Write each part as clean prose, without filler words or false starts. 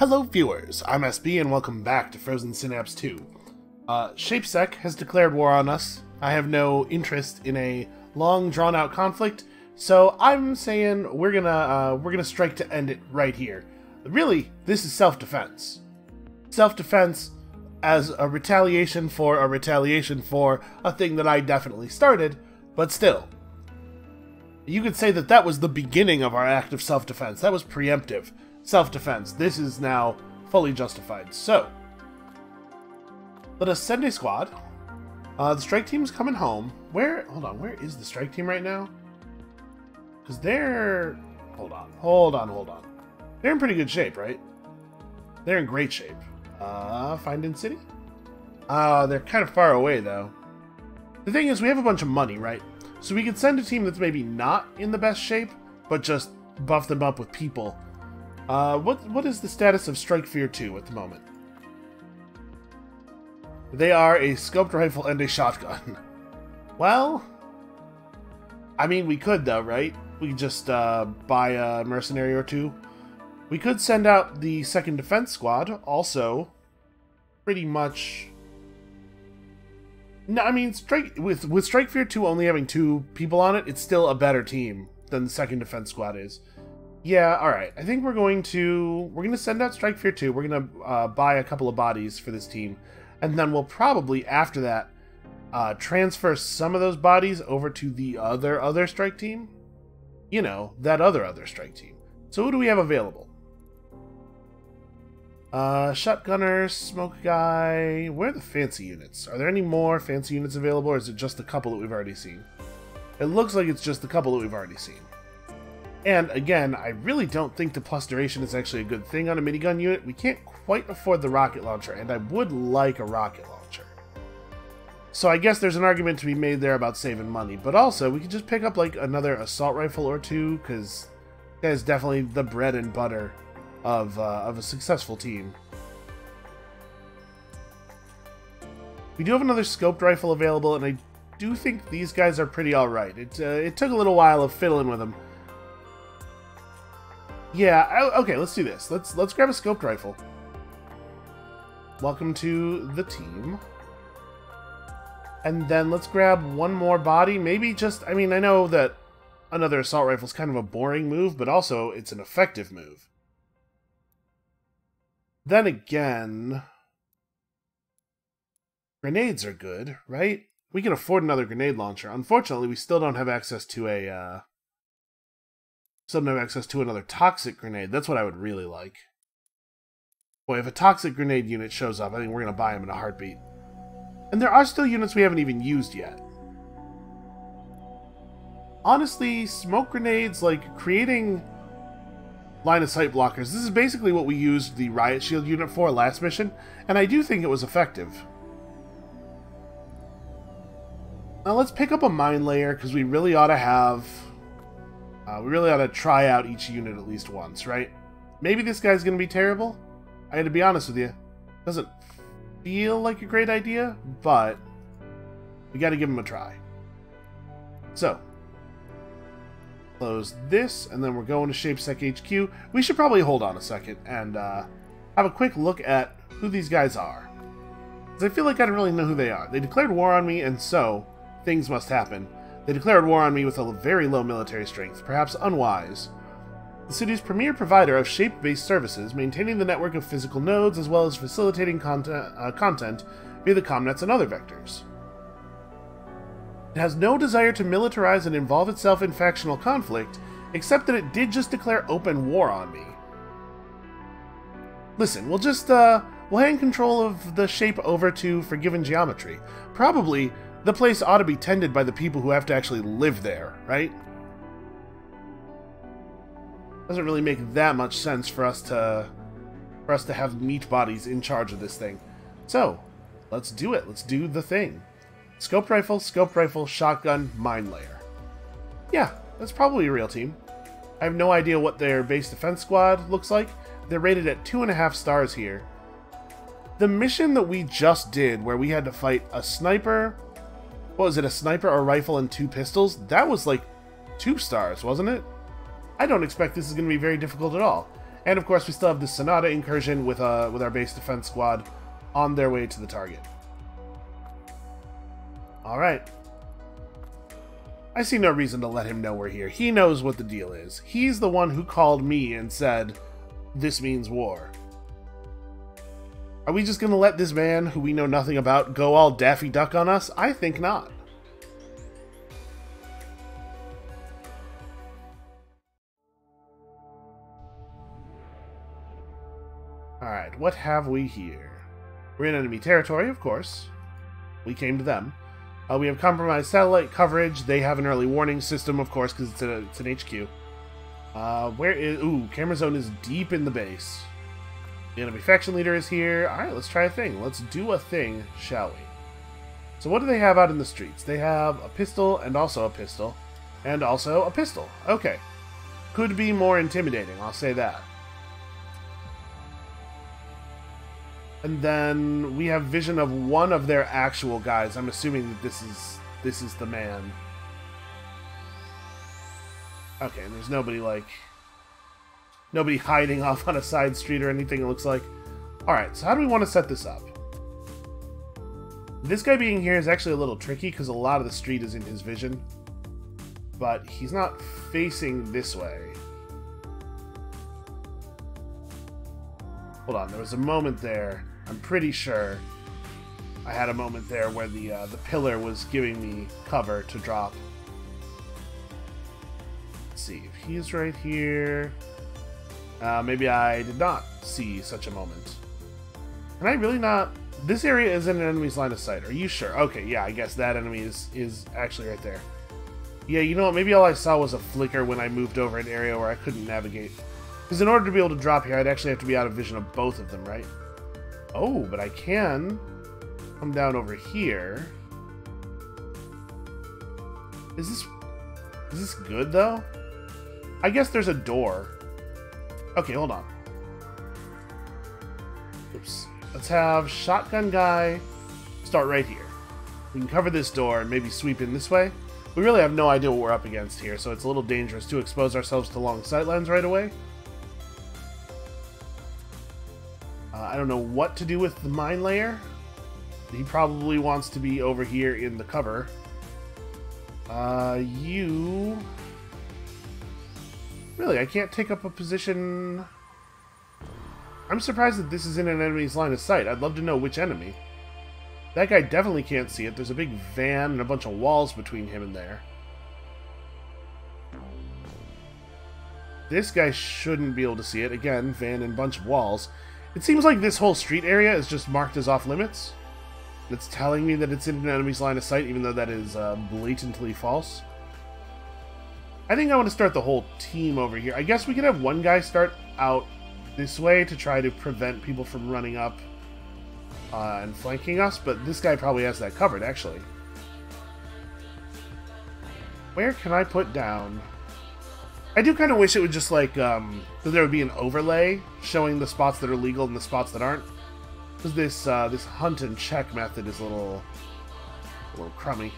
Hello viewers, I'm SB and welcome back to Frozen Synapse 2. ShapeSec has declared war on us. I have no interest in a long drawn-out conflict, so I'm saying we're gonna strike to end it right here. Really, this is self-defense. Self-defense as a retaliation for a thing that I definitely started, but still. You could say that that was the beginning of our act of self-defense. That was preemptive self-defense. This is now fully justified. So, let us send a squad. The strike team's coming home. Hold on, where is the strike team right now? Because they're... Hold on. They're in pretty good shape, right? They're in great shape. Find in city? They're kind of far away, though. The thing is, we have a bunch of money, right? So we could send a team that's maybe not in the best shape, but just buff them up with people. What is the status of Strike Fear 2 at the moment? They are a scoped rifle and a shotgun. Well, I mean, we could though, right? We could just buy a mercenary or two. We could send out the second defense squad, also pretty much... No, I mean, with Strike Fear 2 only having 2 people on it, it's still a better team than the second defense squad is. Yeah, alright. I think we're going to send out Strike Fear 2. We're going to buy a couple of bodies for this team. And then we'll probably, after that, transfer some of those bodies over to the other strike team. You know, that other strike team. So who do we have available? Shotgunner, Smoke Guy... Where are the fancy units? Are there any more fancy units available, or is it just the couple that we've already seen? It looks like it's just the couple that we've already seen. And, again, I really don't think the plus duration is actually a good thing on a minigun unit. We can't quite afford the rocket launcher, and I would like a rocket launcher. So I guess there's an argument to be made there about saving money, but also, we could just pick up, like, another assault rifle or two, because that is definitely the bread and butter of a successful team. We do have another scoped rifle available, and I do think these guys are pretty alright. It took a little while of fiddling with them. Yeah, okay, let's do this. Let's grab a scoped rifle. Welcome to the team. And then let's grab one more body. Maybe just, I mean, I know that another assault rifle is kind of a boring move, but also it's an effective move. Then again, grenades are good, right? We can afford another grenade launcher. Unfortunately, we still don't have access to another toxic grenade. That's what I would really like. Boy, if a toxic grenade unit shows up, I think we're going to buy them in a heartbeat. And there are still units we haven't even used yet. Honestly, smoke grenades, like creating line of sight blockers, this is basically what we used the riot shield unit for last mission, and I do think it was effective. Now let's pick up a mine layer, because we really ought to have... we really ought to try out each unit at least once, right? Maybe this guy's going to be terrible. I had to be honest with you. Doesn't feel like a great idea, but we got to give him a try. So, close this, and then we're going to ShapeSec HQ. We should probably hold on a second and have a quick look at who these guys are. Because I feel like I don't really know who they are. They declared war on me, and so things must happen. They declared war on me with a very low military strength, perhaps unwise. The city's premier provider of shape-based services, maintaining the network of physical nodes as well as facilitating content via the comnets and other vectors. It has no desire to militarize and involve itself in factional conflict, except that it did just declare open war on me. Listen, we'll hand control of the shape over to Forgiven Geometry. Probably the place ought to be tended by the people who have to actually live there, right? Doesn't really make that much sense for us to have meat bodies in charge of this thing. So, let's do it. Let's do the thing. Scoped rifle, shotgun, mine layer. Yeah, that's probably a real team. I have no idea what their base defense squad looks like. They're rated at 2.5 stars here. The mission that we just did, where we had to fight a sniper... What was it, a sniper, a rifle, and 2 pistols? That was like 2 stars, wasn't it? I don't expect this is going to be very difficult at all. And of course, we still have the Sonata incursion with our base defense squad on their way to the target. Alright. I see no reason to let him know we're here. He knows what the deal is. He's the one who called me and said, "This means war." Are we just gonna let this man, who we know nothing about, go all Daffy Duck on us? I think not. Alright, what have we here? We're in enemy territory, of course. We came to them. We have compromised satellite coverage. They have an early warning system, of course, because it's an HQ. Where is... Ooh, camera zone is deep in the base. The enemy faction leader is here. Alright, let's try a thing. Let's do a thing, shall we? So what do they have out in the streets? They have a pistol, and also a pistol, and also a pistol. Okay. Could be more intimidating, I'll say that. And then we have vision of one of their actual guys. I'm assuming that this is the man. Okay, and there's nobody hiding off on a side street or anything, it looks like. Alright, so how do we want to set this up? This guy being here is actually a little tricky because a lot of the street is in his vision. But he's not facing this way. Hold on, there was a moment there. I'm pretty sure I had a moment there where the pillar was giving me cover to drop. Let's see, if he's right here... maybe I did not see such a moment. Can I really not... This area is in an enemy's line of sight. Are you sure? Okay, yeah, I guess that enemy is actually right there. Yeah, you know what? Maybe all I saw was a flicker when I moved over an area where I couldn't navigate. Because in order to be able to drop here, I'd actually have to be out of vision of both of them, right? Oh, but I can come down over here. Is this good, though? I guess there's a door. Okay, hold on. Oops. Let's have shotgun guy start right here. We can cover this door and maybe sweep in this way. We really have no idea what we're up against here, so it's a little dangerous to expose ourselves to long sightlines right away. I don't know what to do with the mine layer. He probably wants to be over here in the cover. You... Really, I can't take up a position... I'm surprised that this is in an enemy's line of sight. I'd love to know which enemy. That guy definitely can't see it. There's a big van and a bunch of walls between him and there. This guy shouldn't be able to see it. Again, van and bunch of walls. It seems like this whole street area is just marked as off limits. It's telling me that it's in an enemy's line of sight, even though that is blatantly false. I think I want to start the whole team over here. I guess we could have one guy start out this way to try to prevent people from running up and flanking us, but this guy probably has that covered, actually. Where can I put down? I do kind of wish it would just like, that there would be an overlay showing the spots that are legal and the spots that aren't. Because this hunt and check method is a little crummy.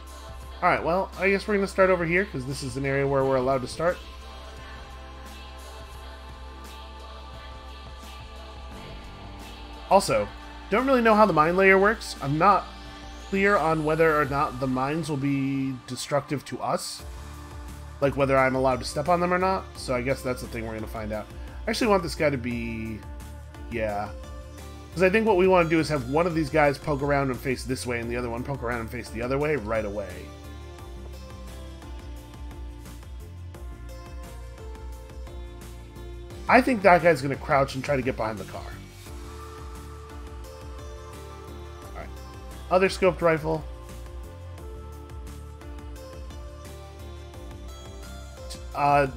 Alright, well, I guess we're going to start over here, because this is an area where we're allowed to start. Also, don't really know how the mine layer works. I'm not clear on whether or not the mines will be destructive to us. Like whether I'm allowed to step on them or not. So I guess that's the thing we're going to find out. I actually want this guy to be... Yeah. Because I think what we want to do is have one of these guys poke around and face this way and the other one poke around and face the other way right away. I think that guy's going to crouch and try to get behind the car. Alright. Other scoped rifle.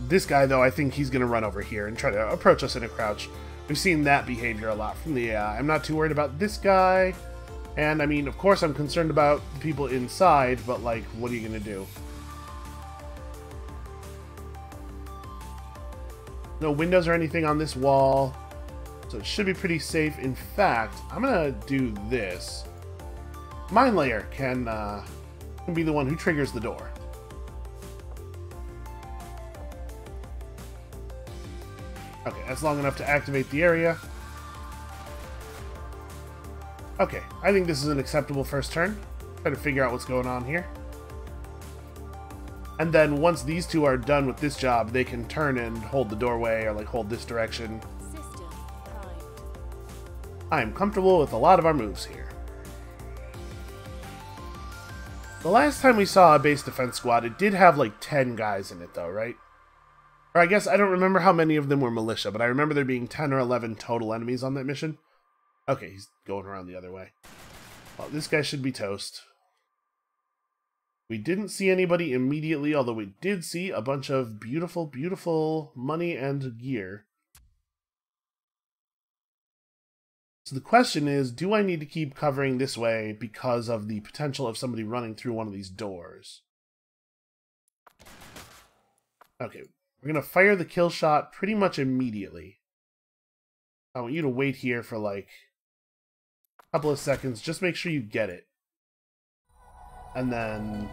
This guy, though, I think he's going to run over here and try to approach us in a crouch. We've seen that behavior a lot from the AI. I'm not too worried about this guy. And, I mean, of course I'm concerned about the people inside, but, like, what are you going to do? No windows or anything on this wall, so it should be pretty safe. In fact, I'm going to do this. Mine layer can be the one who triggers the door. Okay, that's long enough to activate the area. Okay, I think this is an acceptable first turn. Try to figure out what's going on here. And then once these two are done with this job, they can turn and hold the doorway or like hold this direction. I am comfortable with a lot of our moves here. The last time we saw a base defense squad, it did have like 10 guys in it though, right? Or I guess I don't remember how many of them were militia, but I remember there being 10 or 11 total enemies on that mission. Okay, he's going around the other way. Well, this guy should be toast. We didn't see anybody immediately, although we did see a bunch of beautiful, beautiful money and gear. So the question is, do I need to keep covering this way because of the potential of somebody running through one of these doors? Okay, we're going to fire the kill shot pretty much immediately. I want you to wait here for like a couple of seconds. Just make sure you get it. And then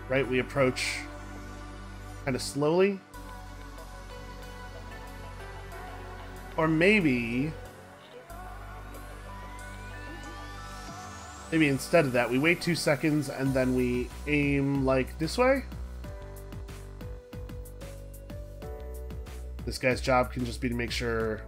right, we approach kind of slowly. Or maybe instead of that, we wait 2 seconds and then we aim like this way. This guy's job can just be to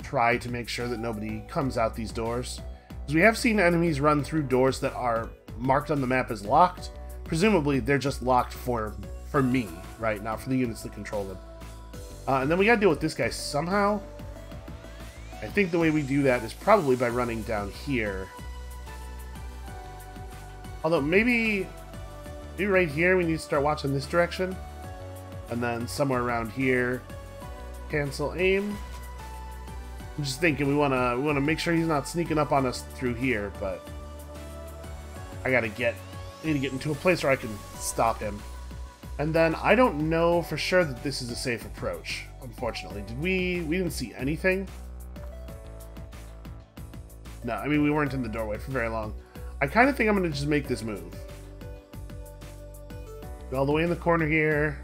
try to make sure that nobody comes out these doors. Because we have seen enemies run through doors that are marked on the map as locked. Presumably, they're just locked for me, right? Not for the units that control them. And then we gotta deal with this guy somehow. I think the way we do that is probably by running down here. Although maybe right here we need to start watching this direction. And then somewhere around here, cancel aim. I'm just thinking we wanna make sure he's not sneaking up on us through here, but I need to get into a place where I can stop him. And then I don't know for sure that this is a safe approach, unfortunately. We didn't see anything? No, I mean we weren't in the doorway for very long. I kind of think I'm gonna just make this move. Go all the way in the corner here.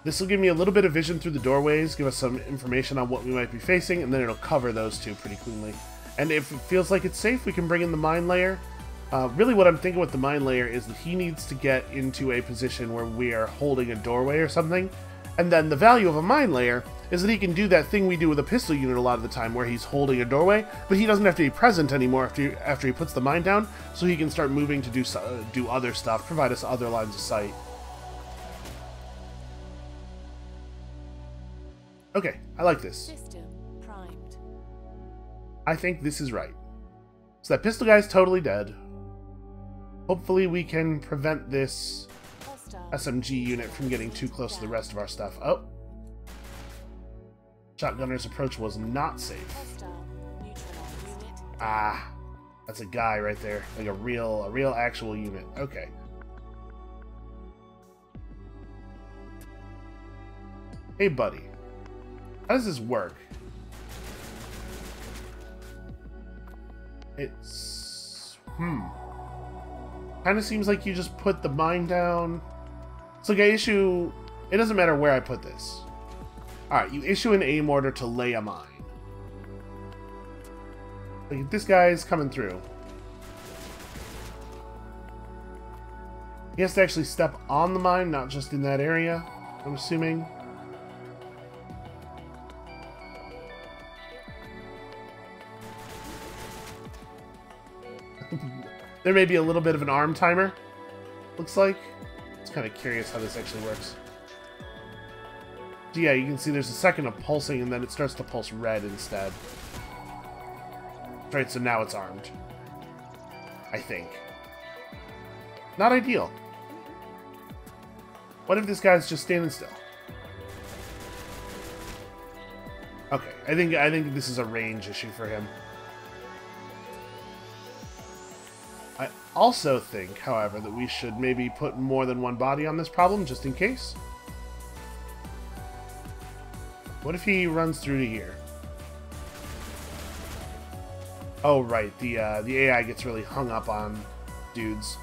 This will give me a little bit of vision through the doorways, give us some information on what we might be facing, and then it'll cover those two pretty cleanly. And if it feels like it's safe, we can bring in the mine layer. Really what I'm thinking with the mine layer is that he needs to get into a position where we are holding a doorway or something. And then the value of a mine layer is that he can do that thing we do with a pistol unit a lot of the time where he's holding a doorway, but he doesn't have to be present anymore after he puts the mine down, so he can start moving to do other stuff, provide us other lines of sight. Okay, I like this. System primed. I think this is right. So that pistol guy's totally dead. Hopefully we can prevent this SMG unit from getting too close to the rest of our stuff. Oh. Shotgunner's approach was not safe. Ah. That's a guy right there. Like a real actual unit. Okay. Hey, buddy. How does this work? It's... kind of seems like you just put the mine down. So like I issue... It doesn't matter where I put this. Alright, you issue an aim order to lay a mine. Like, this guy's coming through. He has to actually step on the mine, not just in that area, I'm assuming. There may be a little bit of an arm timer, looks like. It's kind of curious how this actually works. So yeah, you can see there's a second of pulsing and then it starts to pulse red instead. Right, so now it's armed. I think. Not ideal. What if this guy's just standing still? Okay, I think this is a range issue for him. I also think, however, that we should maybe put more than one body on this problem, just in case. What if he runs through to here? Oh, right, the AI gets really hung up on dudes.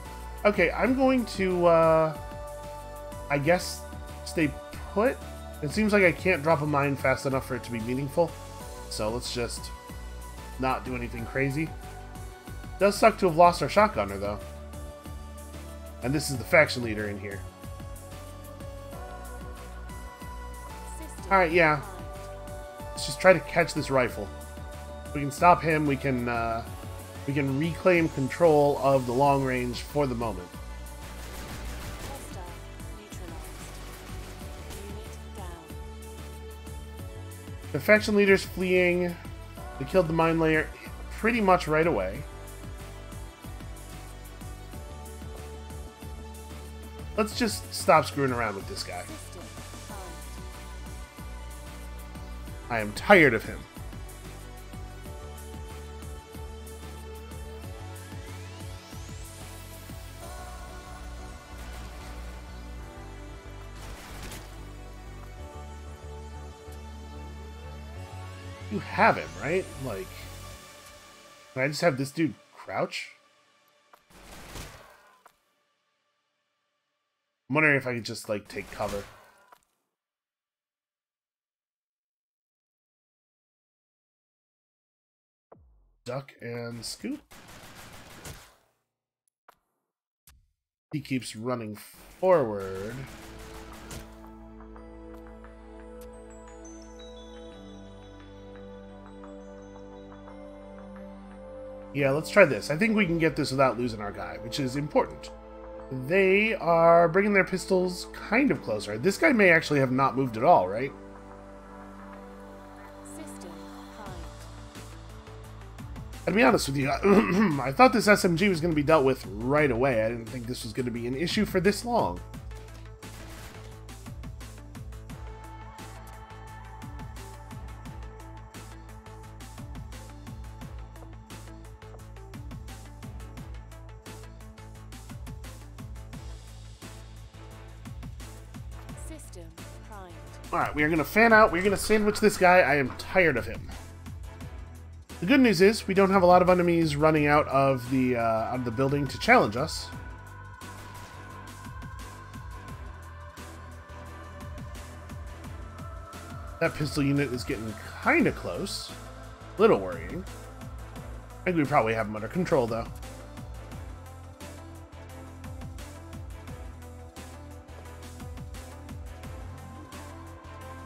Okay, I'm going to, I guess, stay put. It seems like I can't drop a mine fast enough for it to be meaningful. So let's just not do anything crazy. Does suck to have lost our shotgunner, though. And this is the faction leader in here. Alright, yeah. Let's just try to catch this rifle. If we can stop him, we can reclaim control of the long range for the moment. The faction leader's fleeing. They killed the mine layer pretty much right away. Let's just stop screwing around with this guy. I am tired of him. You have him, right? Like, can I just have this dude crouch? I'm wondering if I could just, like, take cover. Duck and scoop. He keeps running forward. Yeah, let's try this. I think we can get this without losing our guy, which is important. They are bringing their pistols kind of closer. This guy may actually have not moved at all, right? And to be honest with you, I thought this SMG was going to be dealt with right away. I didn't think this was going to be an issue for this long. Alright, we are going to fan out. We're going to sandwich this guy. I am tired of him. The good news is we don't have a lot of enemies running out of the building to challenge us. That pistol unit is getting kind of close. A little worrying. I think we probably have him under control, though.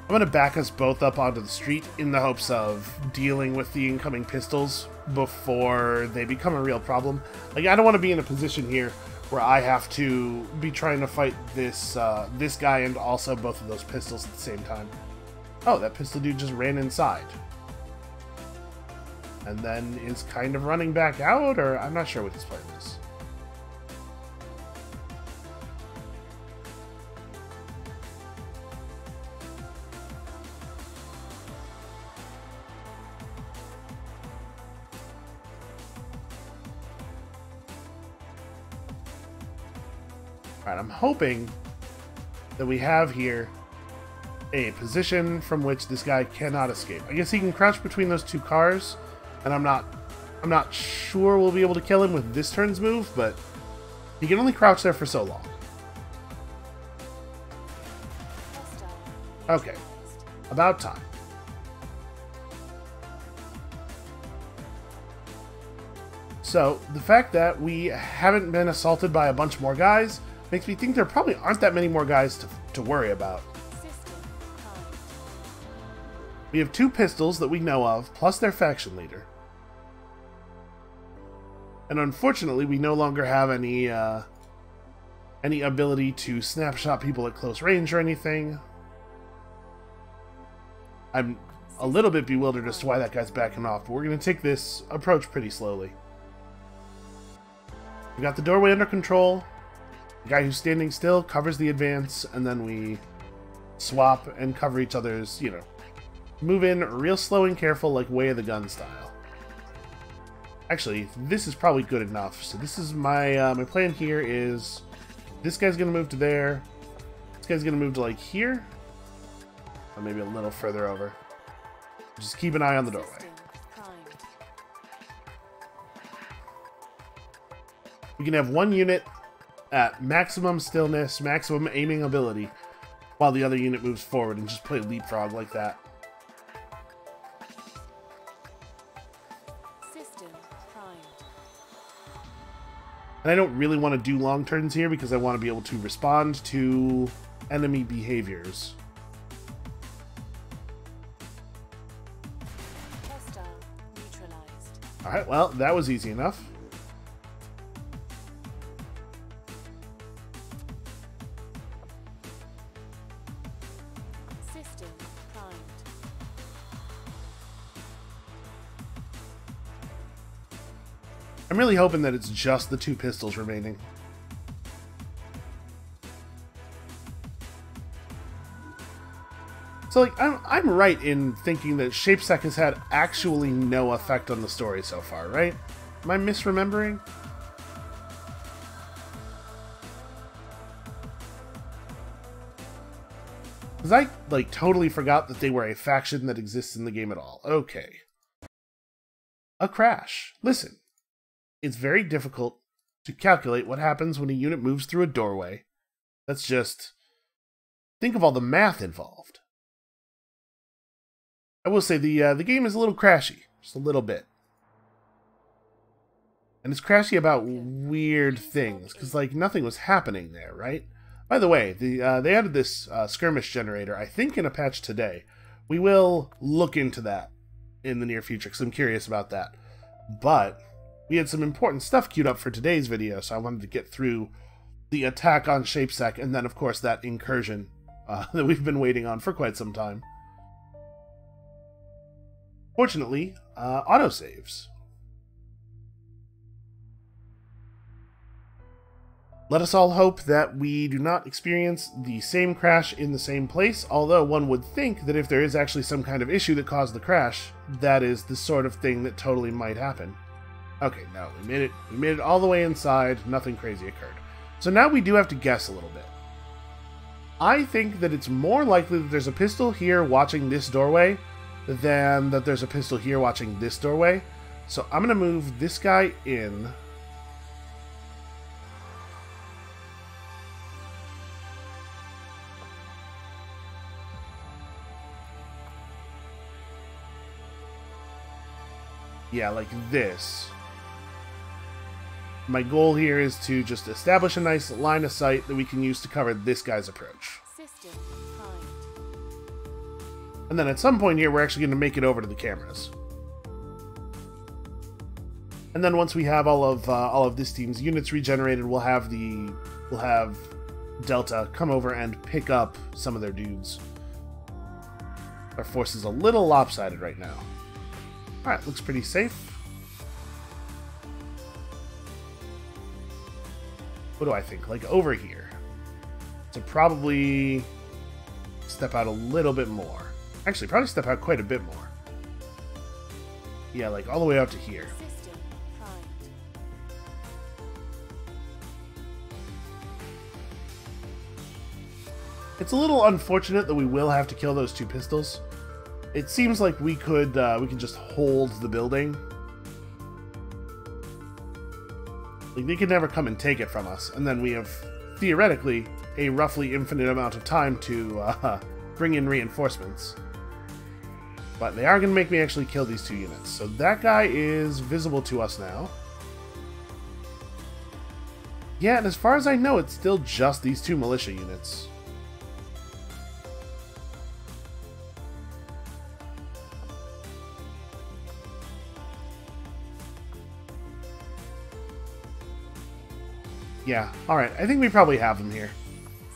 I'm going to back us both up onto the street in the hopes of dealing with the incoming pistols before they become a real problem. Like, I don't want to be in a position here where I have to be trying to fight this this guy and also both of those pistols at the same time. Oh, that pistol dude just ran inside. And then is kind of running back out, or I'm not sure what his plan is. Alright, I'm hoping that we have here a position from which this guy cannot escape. I guess he can crouch between those two cars, and I'm not sure we'll be able to kill him with this turn's move, but he can only crouch there for so long. Okay, about time. So, the fact that we haven't been assaulted by a bunch more guys makes me think there probably aren't that many more guys to worry about. We have two pistols that we know of, plus their faction leader. And unfortunately, we no longer have any ability to snapshot people at close range or anything. I'm a little bit bewildered as to why that guy's backing off, but we're going to take this approach pretty slowly. We got the doorway under control. The guy who's standing still covers the advance, and then we swap and cover each other's, you know, move in real slow and careful, like Way of the Gun style. Actually, this is probably good enough. So this is my my plan here is this guy's going to move to there. This guy's going to move to, like, here. Or maybe a little further over. Just keep an eye on the doorway. We can have one unit at maximum stillness, maximum aiming ability, while the other unit moves forward, and just play leapfrog like that. System primed. And I don't really want to do long turns here because I want to be able to respond to enemy behaviors. Hostile neutralized. Alright, well, that was easy enough. System primed. I'm really hoping that it's just the 2 pistols remaining. So, like, I'm right in thinking that ShapeSec has had actually no effect on the story so far, right? Am I misremembering? Because I, like, totally forgot that they were a faction that exists in the game at all. Okay. A crash. Listen. It's very difficult to calculate what happens when a unit moves through a doorway. Let's just think of all the math involved. I will say the game is a little crashy, just a little bit, and it's crashy about weird things because like nothing was happening there, right? By the way, they added this skirmish generator, I think, in a patch today. We will look into that in the near future because I'm curious about that. But we had some important stuff queued up for today's video, so I wanted to get through the attack on ShapeSec and then, of course, that incursion that we've been waiting on for quite some time. Fortunately, autosaves. Let us all hope that we do not experience the same crash in the same place, although one would think that if there is actually some kind of issue that caused the crash, that is the sort of thing that totally might happen. Okay, no, we made it. We made it all the way inside. Nothing crazy occurred. So now we do have to guess a little bit. I think that it's more likely that there's a pistol here watching this doorway than that there's a pistol here watching this doorway. So I'm going to move this guy in. Yeah, like this. My goal here is to just establish a nice line of sight that we can use to cover this guy's approach. System primed. And then at some point here, we're actually going to make it over to the cameras. And then once we have all of this team's units regenerated, we'll have Delta come over and pick up some of their dudes. Our force is a little lopsided right now. Alright, looks pretty safe. What do I think? Like over here. So probably step out a little bit more. Actually, probably step out quite a bit more. Yeah, like all the way out to here. System primed. It's a little unfortunate that we will have to kill those 2 pistols. It seems like we could just hold the building. Like, they could never come and take it from us, and then we have, theoretically, a roughly infinite amount of time to bring in reinforcements. But they are going to make me actually kill these 2 units. So that guy is visible to us now. Yeah, and as far as I know, it's still just these 2 militia units. Yeah, alright, I think we probably have them here.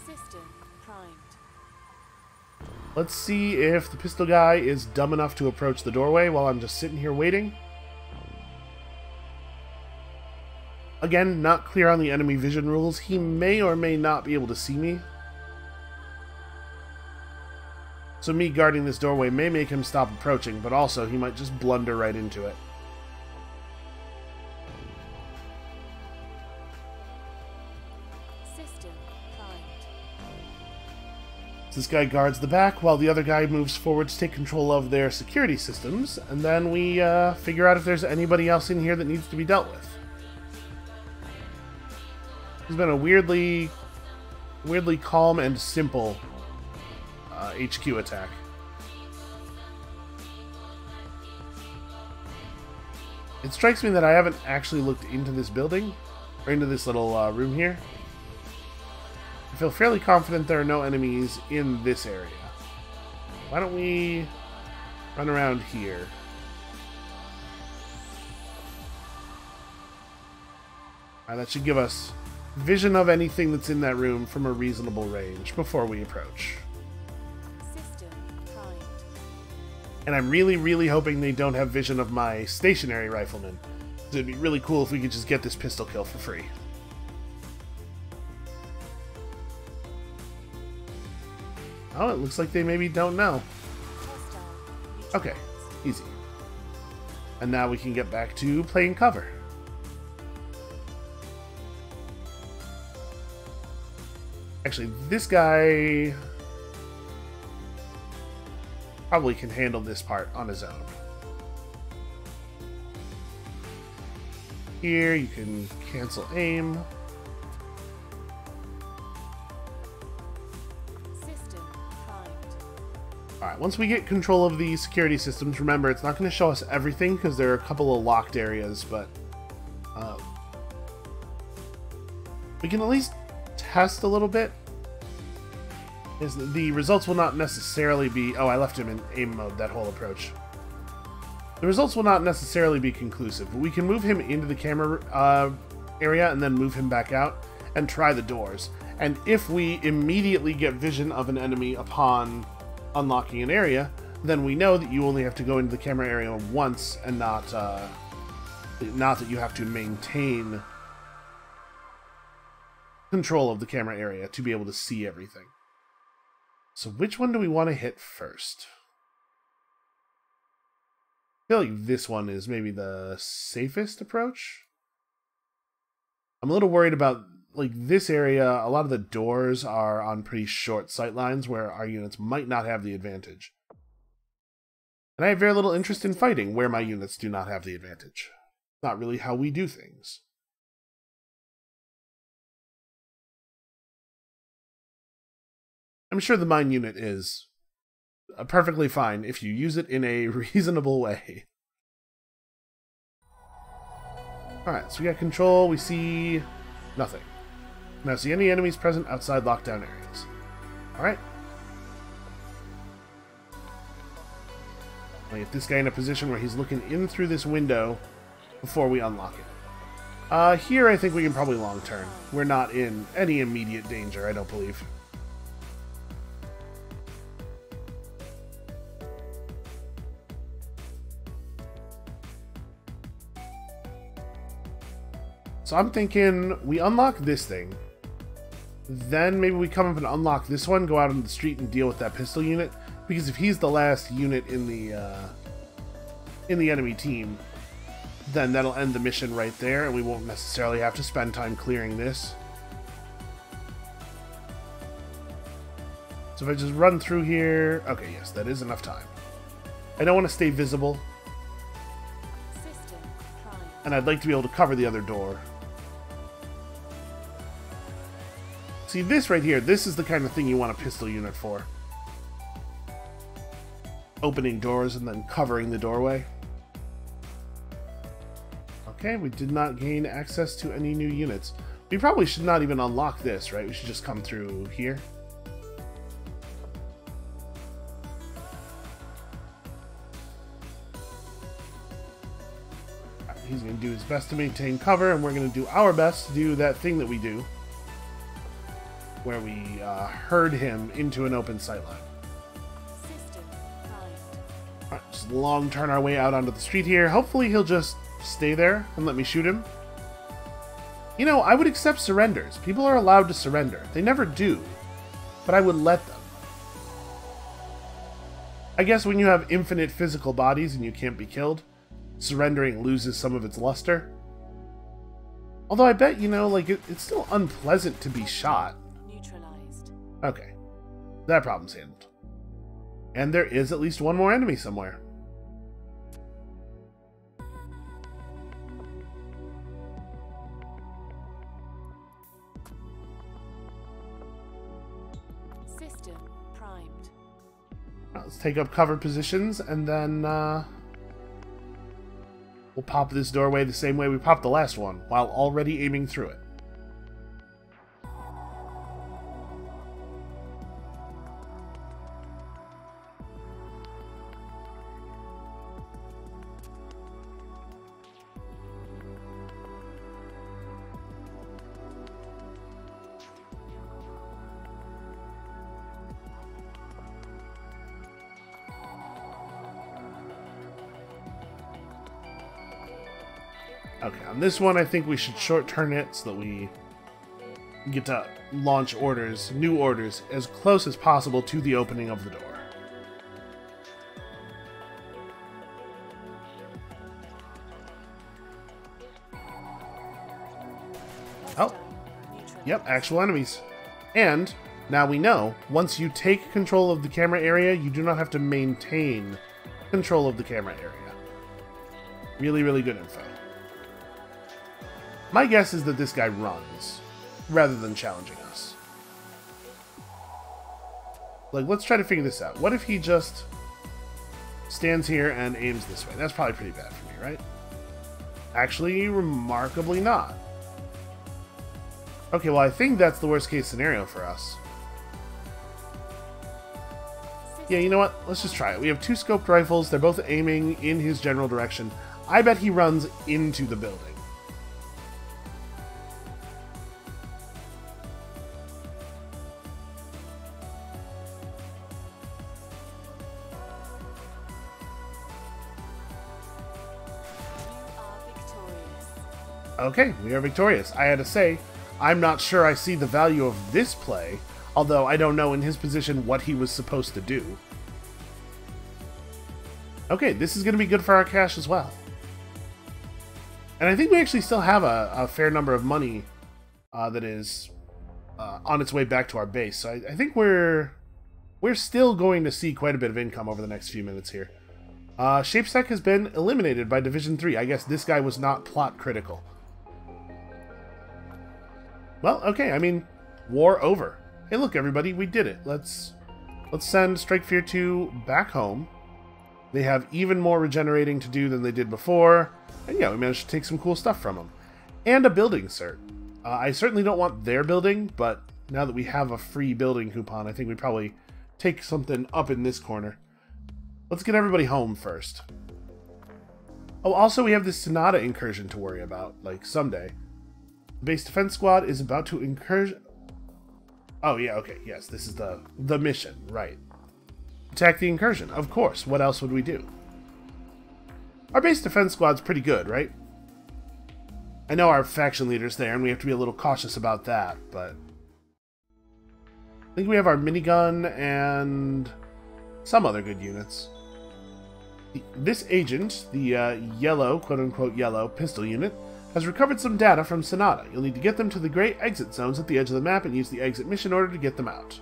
System primed. Let's see if the pistol guy is dumb enough to approach the doorway while I'm just sitting here waiting. Again, not clear on the enemy vision rules. He may or may not be able to see me. So me guarding this doorway may make him stop approaching, but also he might just blunder right into it. System primed. This guy guards the back while the other guy moves forward to take control of their security systems, and then we figure out if there's anybody else in here that needs to be dealt with. It's been a weirdly calm and simple HQ attack. It strikes me that I haven't actually looked into this building, or into this little room here. I feel fairly confident there are no enemies in this area. Why don't we run around here? That should give us vision of anything that's in that room from a reasonable range before we approach. System primed. And I'm really hoping they don't have vision of my stationary rifleman. It'd be really cool if we could just get this pistol kill for free. Oh, it looks like they maybe don't know. Hostile. Okay, easy. And now we can get back to playing cover. Actually, this guy probably can handle this part on his own. Here, you can cancel aim. System primed. Alright, once we get control of the security systems, remember, it's not going to show us everything because there are a couple of locked areas, but we can at least test a little bit. The results will not necessarily be... Oh, I left him in aim mode, that whole approach. The results will not necessarily be conclusive, but we can move him into the camera area and then move him back out and try the doors. And if we immediately get vision of an enemy upon unlocking an area, then we know that you only have to go into the camera area once and not that you have to maintain control of the camera area to be able to see everything. So which one do we want to hit first? I feel like this one is maybe the safest approach. I'm a little worried about, like, this area. A lot of the doors are on pretty short sight lines where our units might not have the advantage. And I have very little interest in fighting where my units do not have the advantage. Not really how we do things. I'm sure the mine unit is perfectly fine if you use it in a reasonable way. Alright, so we got control, we see nothing. Now see any enemies present outside lockdown areas. Alright. I'll get this guy in a position where he's looking in through this window before we unlock it. Here I think we can probably long turn. We're not in any immediate danger, I don't believe. So I'm thinking we unlock this thing, then maybe we come up and unlock this one, go out on the street and deal with that pistol unit, because if he's the last unit in the enemy team, then that'll end the mission right there, and we won't necessarily have to spend time clearing this. So if I just run through here... Okay, yes, that is enough time. I don't want to stay visible, System primed. and I'd like to be able to cover the other door. See, this right here, this is the kind of thing you want a pistol unit for. Opening doors and then covering the doorway. Okay, we did not gain access to any new units. We probably should not even unlock this, right? We should just come through here. He's going to do his best to maintain cover, and we're going to do our best to do that thing that we do, where we herd him into an open sightline. System primed. Alright, just long turn our way out onto the street here. Hopefully he'll just stay there and let me shoot him. You know, I would accept surrenders. People are allowed to surrender. They never do, but I would let them. I guess when you have infinite physical bodies and you can't be killed, surrendering loses some of its luster. Although I bet, you know, like, it's still unpleasant to be shot. Neutralized. Okay, that problem's handled. And there is at least one more enemy somewhere. System primed. Let's take up cover positions, and then we'll pop this doorway the same way we popped the last one, while already aiming through it. Okay, on this one, I think we should short turn it so that we get to launch orders, new orders, as close as possible to the opening of the door. Oh, yep, actual enemies. And now we know, once you take control of the camera area, you do not have to maintain control of the camera area. Really, really good info. My guess is that this guy runs, rather than challenging us. Like, let's try to figure this out. What if he just stands here and aims this way? That's probably pretty bad for me, right? Actually, remarkably not. Okay, well, I think that's the worst case scenario for us. Yeah, you know what? Let's just try it. We have two scoped rifles. They're both aiming in his general direction. I bet he runs into the building. Okay, we are victorious. I had to say, I'm not sure I see the value of this play, although I don't know in his position what he was supposed to do. Okay, this is going to be good for our cash as well. And I think we actually still have a fair number of money that is on its way back to our base. So I think we're still going to see quite a bit of income over the next few minutes here. Shapesec has been eliminated by Division 3. I guess this guy was not plot critical. Well, okay, I mean, war over. Hey, look, everybody, we did it. Let's send Strike Fear 2 back home. They have even more regenerating to do than they did before. And yeah, we managed to take some cool stuff from them. And a building cert. I certainly don't want their building, but now that we have a free building coupon, I think we probably take something up in this corner. Let's get everybody home first. Oh, also we have this Sonata incursion to worry about, like, someday. The base defense squad is about to incursion... Oh, yeah, okay, yes, this is the mission, right. Attack the incursion, of course. What else would we do? Our base defense squad's pretty good, right? I know our faction leader's there, and we have to be a little cautious about that, but... I think we have our minigun and some other good units. This agent, the yellow, quote-unquote yellow, pistol unit, has recovered some data from Sonata. You'll need to get them to the great exit zones at the edge of the map and use the exit mission order to get them out.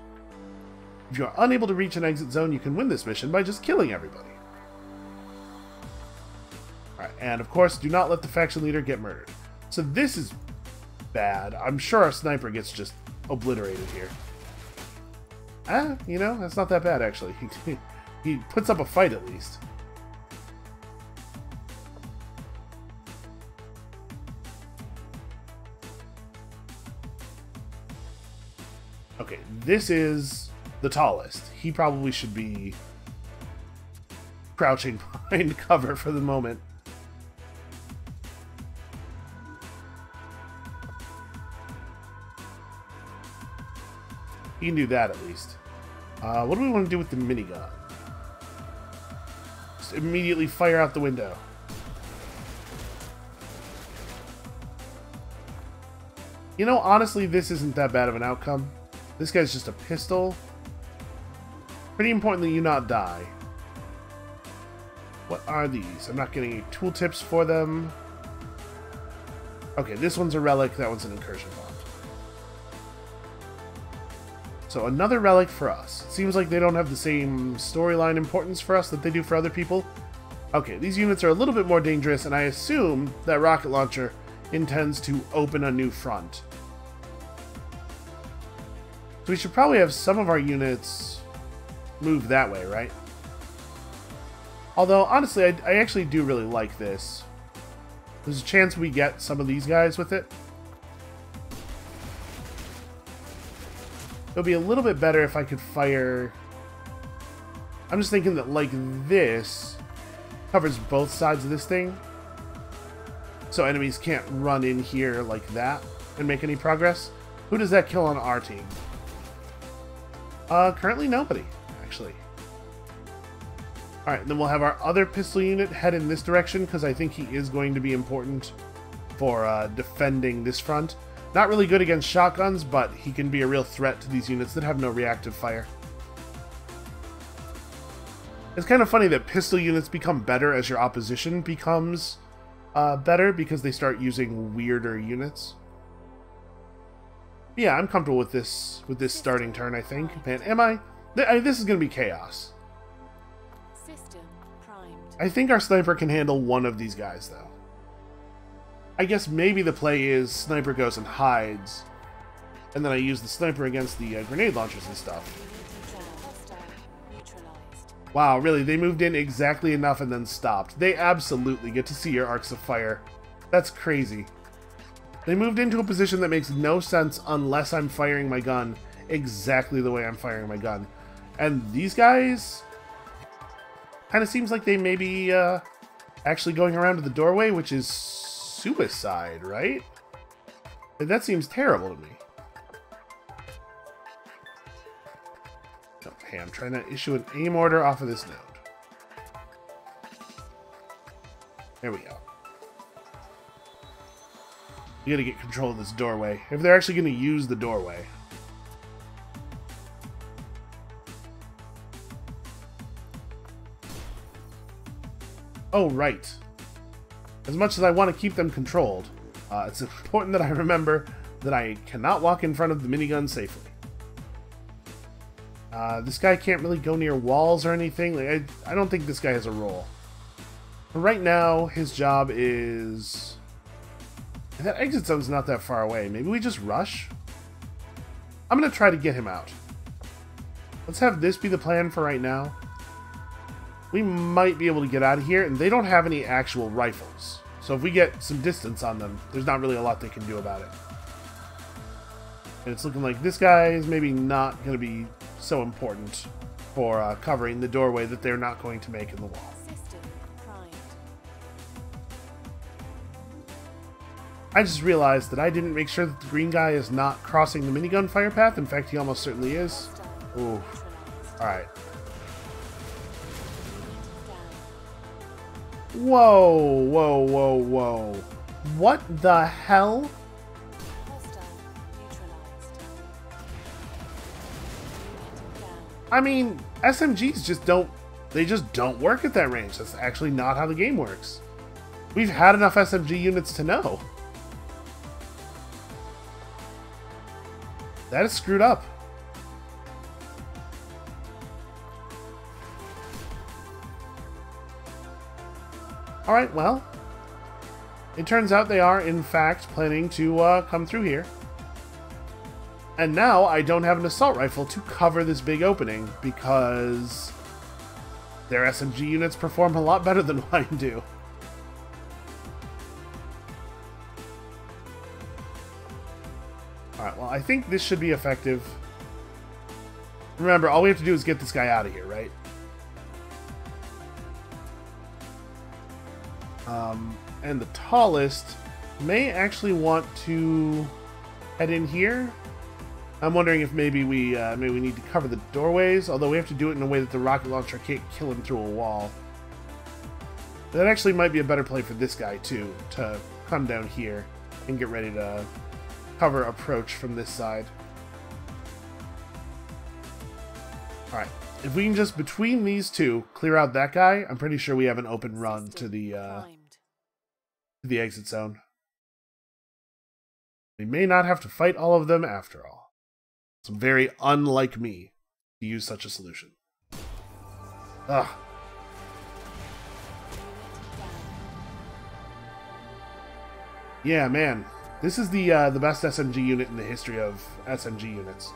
If you are unable to reach an exit zone, you can win this mission by just killing everybody. Alright, and of course, do not let the faction leader get murdered. So this is bad. I'm sure our sniper gets just obliterated here. You know, that's not that bad, actually. He puts up a fight, at least. Okay, this is the tallest. He probably should be crouching behind cover for the moment. He can do that at least. What do we want to do with the minigun? Just immediately fire out the window. You know, honestly, this isn't that bad of an outcome. This guy's just a pistol. Pretty important that you not die. What are these? I'm not getting any tooltips for them. Okay, this one's a relic, that one's an incursion bomb. So another relic for us. It seems like they don't have the same storyline importance for us that they do for other people. Okay, these units are a little bit more dangerous, and I assume that rocket launcher intends to open a new front. So we should probably have some of our units move that way, right? Although, honestly, I actually do really like this. There's a chance we get some of these guys with it. It'll be a little bit better if I could fire... I'm just thinking that, like, this covers both sides of this thing. So enemies can't run in here like that and make any progress. Who does that kill on our team? Currently nobody, actually. Alright, then we'll have our other pistol unit head in this direction, because I think he is going to be important for defending this front. Not really good against shotguns, but he can be a real threat to these units that have no reactive fire. It's kind of funny that pistol units become better as your opposition becomes better, because they start using weirder units. Yeah, I'm comfortable with this starting turn, I think. Man, am I? This is going to be chaos. System primed. I think our sniper can handle one of these guys, though. I guess maybe the play is sniper goes and hides, and then I use the sniper against the grenade launchers and stuff. Hostile neutralized. Wow, really? They moved in exactly enough and then stopped. They absolutely get to see your arcs of fire. That's crazy. They moved into a position that makes no sense unless I'm firing my gun exactly the way I'm firing my gun. And these guys... kind of seems like they may be actually going around to the doorway, which is suicide, right? That seems terrible to me. Okay, I'm trying to issue an aim order off of this node. There we go. You gotta get control of this doorway. If they're actually gonna use the doorway. Oh, right. As much as I want to keep them controlled, it's important that I remember that I cannot walk in front of the minigun safely. This guy can't really go near walls or anything. Like, I don't think this guy has a role. But right now, his job is... that exit zone's not that far away. Maybe we just rush? I'm going to try to get him out. Let's have this be the plan for right now. We might be able to get out of here, and they don't have any actual rifles. So if we get some distance on them, there's not really a lot they can do about it. And it's looking like this guy is maybe not going to be so important for covering the doorway that they're not going to make in the wall. System primed. I just realized that I didn't make sure that the green guy is not crossing the minigun fire path. In fact, he almost certainly is. Hostile Ooh. neutralized. Alright. Down. Whoa, whoa, whoa, whoa. What the hell? Hostile neutralized. Unit down. I mean, SMGs just don't... they just don't work at that range. That's actually not how the game works. We've had enough SMG units to know. That is screwed up. Alright, well. It turns out they are, in fact, planning to come through here. And now I don't have an assault rifle to cover this big opening because their SMG units perform a lot better than mine do. Alright, well, I think this should be effective. Remember, all we have to do is get this guy out of here, right? And the tallest may actually want to head in here. I'm wondering if maybe we need to cover the doorways, although we have to do it in a way that the rocket launcher can't kill him through a wall. That actually might be a better play for this guy, too, to come down here and get ready to cover approach from this side. Alright, if we can just, between these two, clear out that guy, I'm pretty sure we have an open run to the exit zone. We may not have to fight all of them after all. It's very unlike me to use such a solution. Ugh. Yeah, man. This is the best SMG unit in the history of SMG units.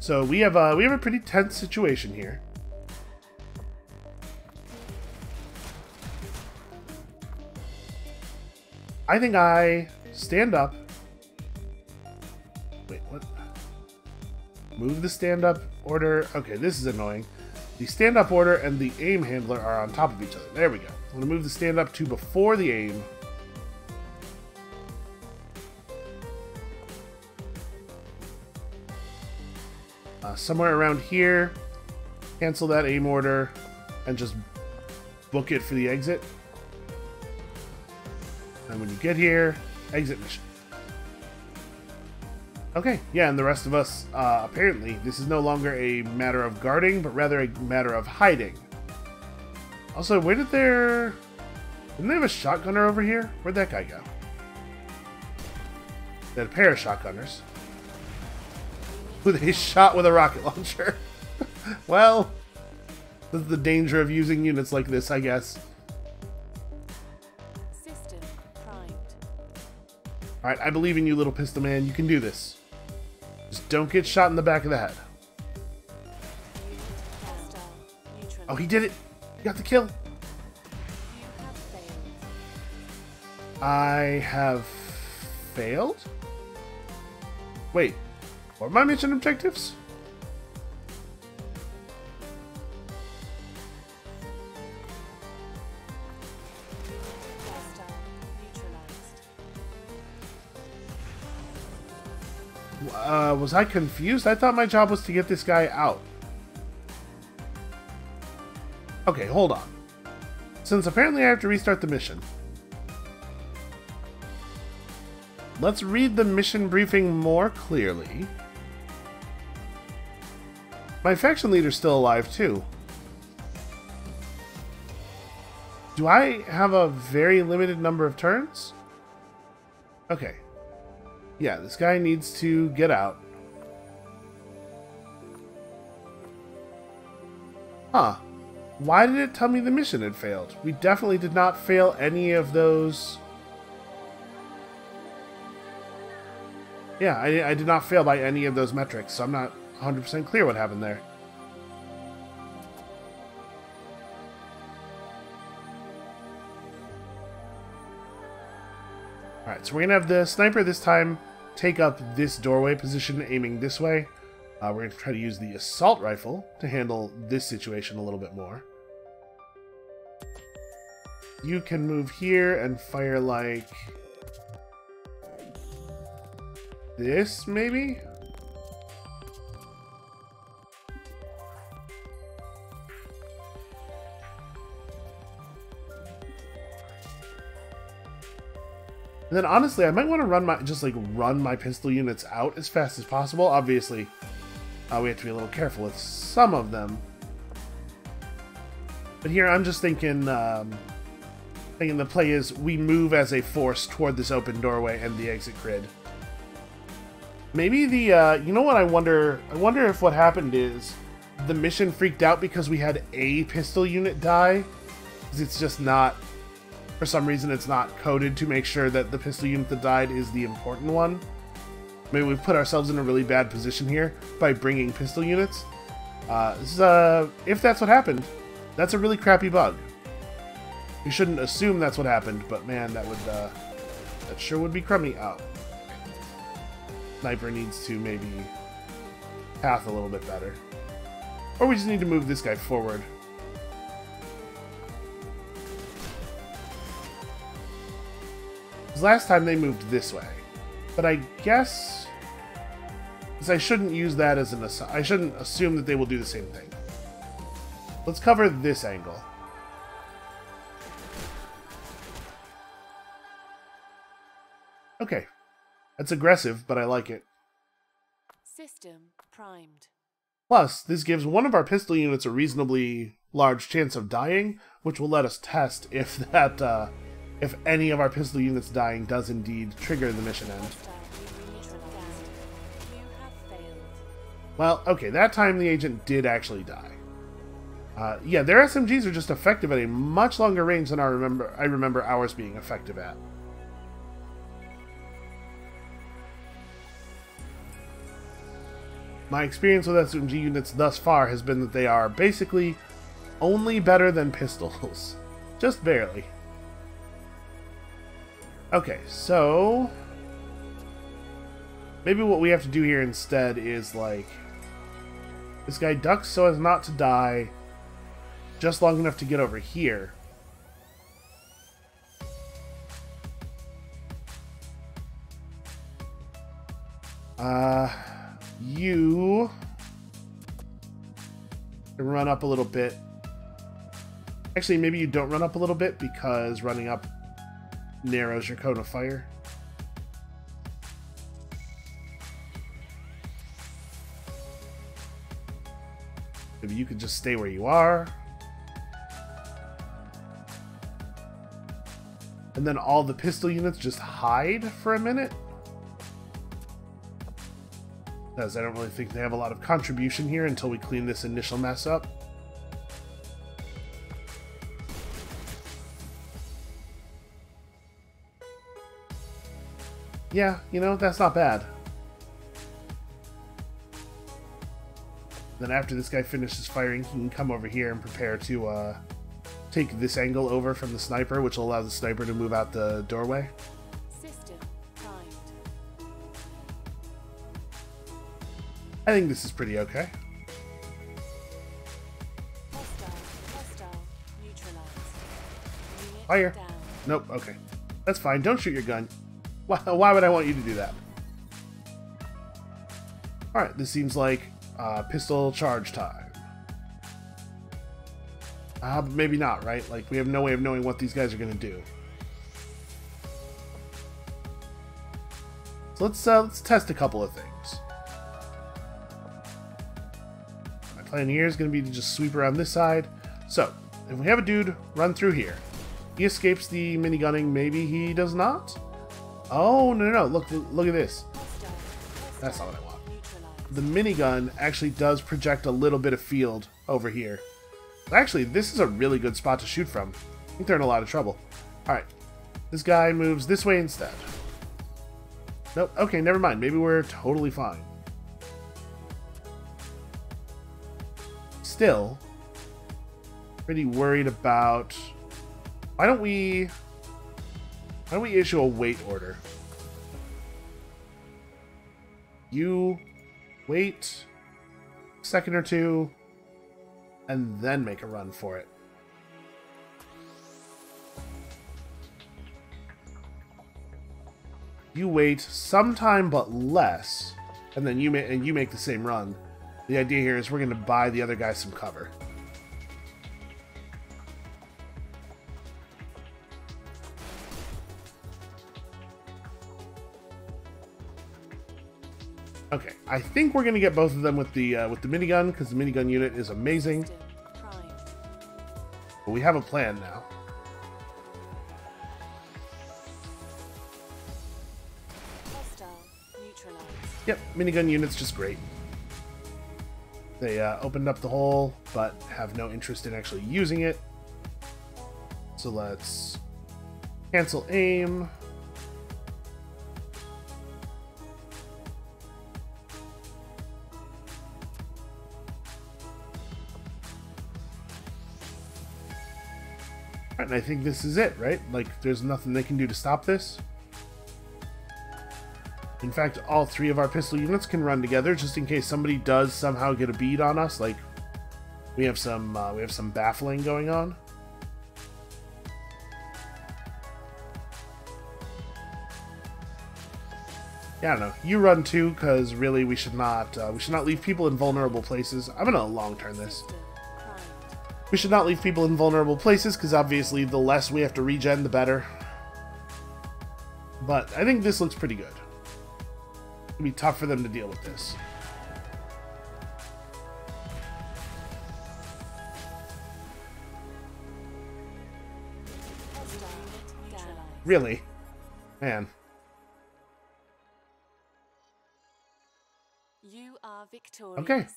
So we have a pretty tense situation here. I think I stand up. Wait, what? Move the stand-up order. Okay, this is annoying. The stand-up order and the aim handler are on top of each other. There we go. I'm going to move the stand-up to before the aim. Somewhere around here, cancel that aim order and just book it for the exit. And when you get here, exit mission. Okay, yeah, and the rest of us, apparently, this is no longer a matter of guarding, but rather a matter of hiding. Also, where did didn't they have a shotgunner over here? Where'd that guy go? They had a pair of shotgunners. Who they shot with a rocket launcher. Well, this is the danger of using units like this, I guess. System primed. Alright, I believe in you, little pistol man. You can do this. Just don't get shot in the back of the head. Hostile neutralized. Oh, he did it! He got the kill! You have failed. I have failed? Wait, what are my mission objectives? Hostile neutralized. Was I confused? I thought my job was to get this guy out. Okay, hold on. Since apparently I have to restart the mission, let's read the mission briefing more clearly. My faction leader's still alive, too. Do I have a very limited number of turns? Okay. Yeah, this guy needs to get out. Huh. Why did it tell me the mission had failed? We definitely did not fail any of those. Yeah, I did not fail by any of those metrics, so I'm not 100% clear what happened there. Alright, so we're going to have the sniper this time take up this doorway position, aiming this way. We're going to try to use the assault rifle to handle this situation a little bit more. You can move here and fire like this, maybe? And then honestly, I might want to run my pistol units out as fast as possible. Obviously, we have to be a little careful with some of them. But here I'm just thinking, thinking the play is we move as a force toward this open doorway and the exit grid. Maybe the, you know what I wonder if what happened is the mission freaked out because we had a pistol unit die. Because it's just not, for some reason it's not coded to make sure that the pistol unit that died is the important one. Maybe we've put ourselves in a really bad position here by bringing pistol units. If that's what happened, that's a really crappy bug. You shouldn't assume that's what happened, but man, that sure would be crummy. Oh. Sniper needs to maybe path a little bit better. Or we just need to move this guy forward. Because last time they moved this way. But I guess I shouldn't use that as I shouldn't assume that they will do the same thing. Let's cover this angle. Okay. That's aggressive, but I like it. System primed. Plus, this gives one of our pistol units a reasonably large chance of dying, which will let us test if if any of our pistol units dying does indeed trigger the mission end. Hostile neutralized. You have failed. Well, okay, that time the agent did actually die. Yeah, their SMGs are just effective at a much longer range than I remember ours being effective at. My experience with SMG units thus far has been that they are basically only better than pistols. Just barely. Okay, so maybe what we have to do here instead is, like, this guy ducks so as not to die just long enough to get over here. You can run up a little bit. Actually, maybe you don't run up a little bit because running up narrows your cone of fire. Maybe you could just stay where you are. And then all the pistol units just hide for a minute. Because I don't really think they have a lot of contribution here until we clean this initial mess up. Yeah, you know, that's not bad. Then after this guy finishes firing, he can come over here and prepare to take this angle over from the sniper, which will allow the sniper to move out the doorway. System primed. I think this is pretty okay. Hostile neutralized. Unit Fire. down. Nope, okay. That's fine. Don't shoot your gun. Why would I want you to do that? Alright, this seems like pistol charge time. But maybe not, right? Like, we have no way of knowing what these guys are going to do. So let's test a couple of things. My plan here is going to be to just sweep around this side. So, if we have a dude run through here, he escapes the minigunning, maybe he does not? Oh, no, look at this. That's not what I want. The minigun actually does project a little bit of field over here. Actually, this is a really good spot to shoot from. I think they're in a lot of trouble. Alright, this guy moves this way instead. Nope, okay, never mind. Maybe we're totally fine. Still, pretty worried about... Why don't we issue a wait order? You wait a second or two, and then make a run for it. You wait some time but less, and then you make the same run. The idea here is we're going to buy the other guy some cover. Okay, I think we're gonna get both of them with the minigun, because the minigun unit is amazing. System primed. But we have a plan now. Hostile neutralized. Yep, minigun unit's just great. They opened up the hole, but have no interest in actually using it. So let's cancel aim. And I think this is it, right? Like, there's nothing they can do to stop this. In fact, all three of our pistol units can run together just in case somebody does somehow get a bead on us. Like, we have some baffling going on. Yeah, I don't know. You run too, because really we should not leave people in vulnerable places. I'm gonna long turn this. System primed. We should not leave people in vulnerable places, because obviously the less we have to regen, the better. But I think this looks pretty good. It'll be tough for them to deal with this. Hostile neutralized. Really? Man. You are victorious. Okay.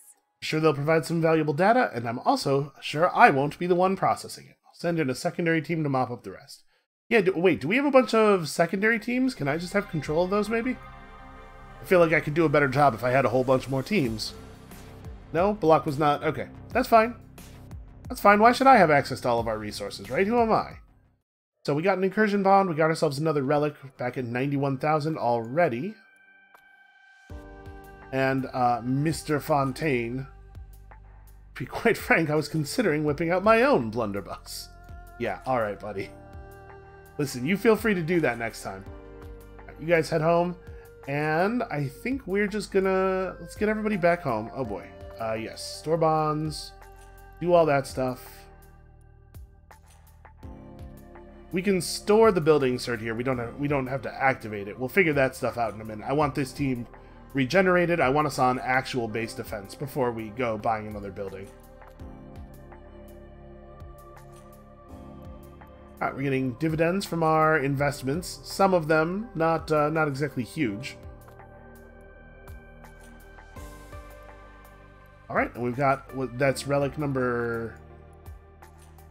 Sure they'll provide some valuable data, and I'm also sure I won't be the one processing it. I'll send in a secondary team to mop up the rest. Yeah, wait, do we have a bunch of secondary teams? Can I just have control of those, maybe? I feel like I could do a better job if I had a whole bunch more teams. No? Balak was not... Okay, that's fine. That's fine. Why should I have access to all of our resources, right? Who am I? So we got an incursion bond. We got ourselves another relic back at 91,000 already. And Mr. Fontaine... To be quite frank, I was considering whipping out my own blunderbuss. Yeah, alright, buddy. Listen, you feel free to do that next time. You guys head home, and I think we're just gonna... Let's get everybody back home. Oh boy. Yes, store bonds, do all that stuff. We can store the building cert here. We don't have to activate it. We'll figure that stuff out in a minute. I want this team regenerated. I want us on actual base defense before we go buying another building. Alright, we're getting dividends from our investments. Some of them not exactly huge. Alright, and we've got... That's relic number...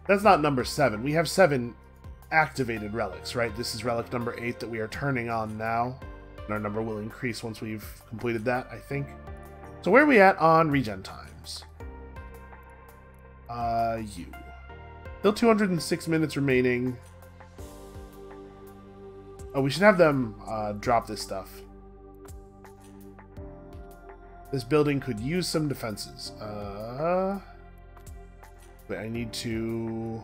That's not number 7. We have 7 activated relics, right? This is relic number 8 that we are turning on now. And our number will increase once we've completed that, I think. So where are we at on regen times? You. Still 206 minutes remaining. Oh, we should have them drop this stuff. This building could use some defenses. Wait, I need to...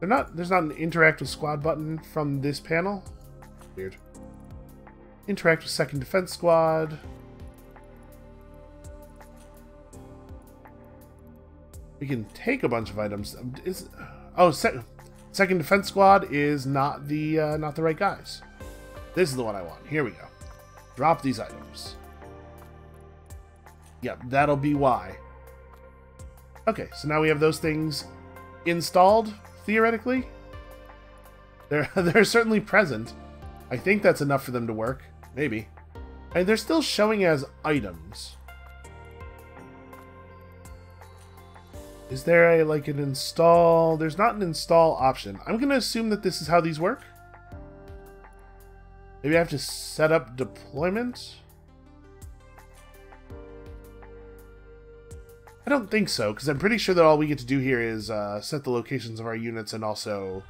There's not an interact with squad button from this panel? Weird. Interact with second defense squad. We can take a bunch of items. Second defense squad is not the right guys. This is the one I want. Here we go. Drop these items. Yep, that'll be why. Okay, so now we have those things installed. Theoretically, they're certainly present. I think that's enough for them to work. Maybe. And they're still showing as items. Is there an install? There's not an install option. I'm going to assume that this is how these work. Maybe I have to set up deployment? I don't think so, because I'm pretty sure that all we get to do here is set the locations of our units and also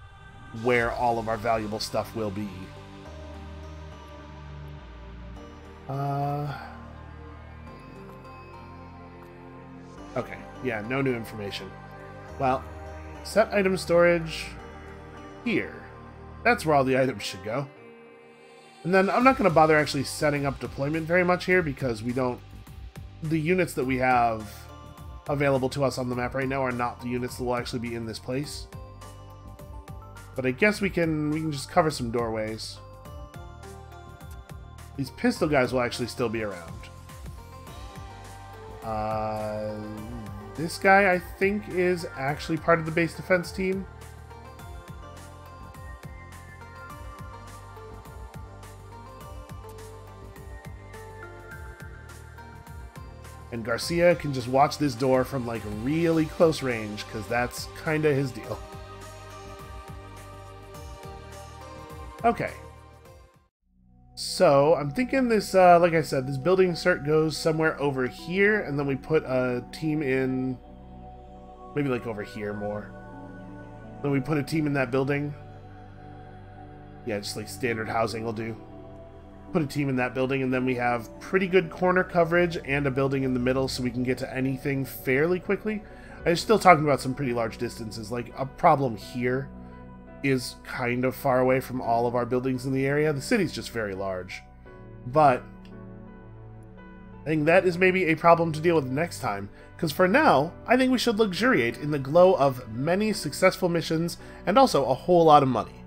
where all of our valuable stuff will be. Okay, yeah, no new information. Well, set item storage here. That's where all the items should go. And then I'm not going to bother actually setting up deployment very much here because we don't... The units that we have available to us on the map right now are not the units that will actually be in this place. But I guess we can just cover some doorways. These pistol guys will actually still be around. This guy, I think, is actually part of the base defense team. And Garcia can just watch this door from, like, really close range, because that's kind of his deal. Okay. So, I'm thinking this, like I said, this building cert goes somewhere over here, and then we put a team in... Maybe, like, over here more. Then we put a team in that building. Yeah, just, like, standard housing will do. Put a team in that building, and then we have pretty good corner coverage and a building in the middle so we can get to anything fairly quickly. I'm still talking about some pretty large distances. Like, a problem here is kind of far away from all of our buildings in the area. The city's just very large. But I think that is maybe a problem to deal with next time, because for now, I think we should luxuriate in the glow of many successful missions and also a whole lot of money.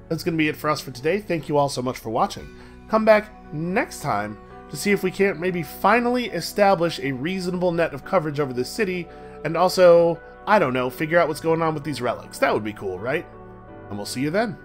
That's going to be it for us for today. Thank you all so much for watching. Come back next time to see if we can't maybe finally establish a reasonable net of coverage over this city, and also, I don't know, figure out what's going on with these relics. That would be cool, right? And we'll see you then.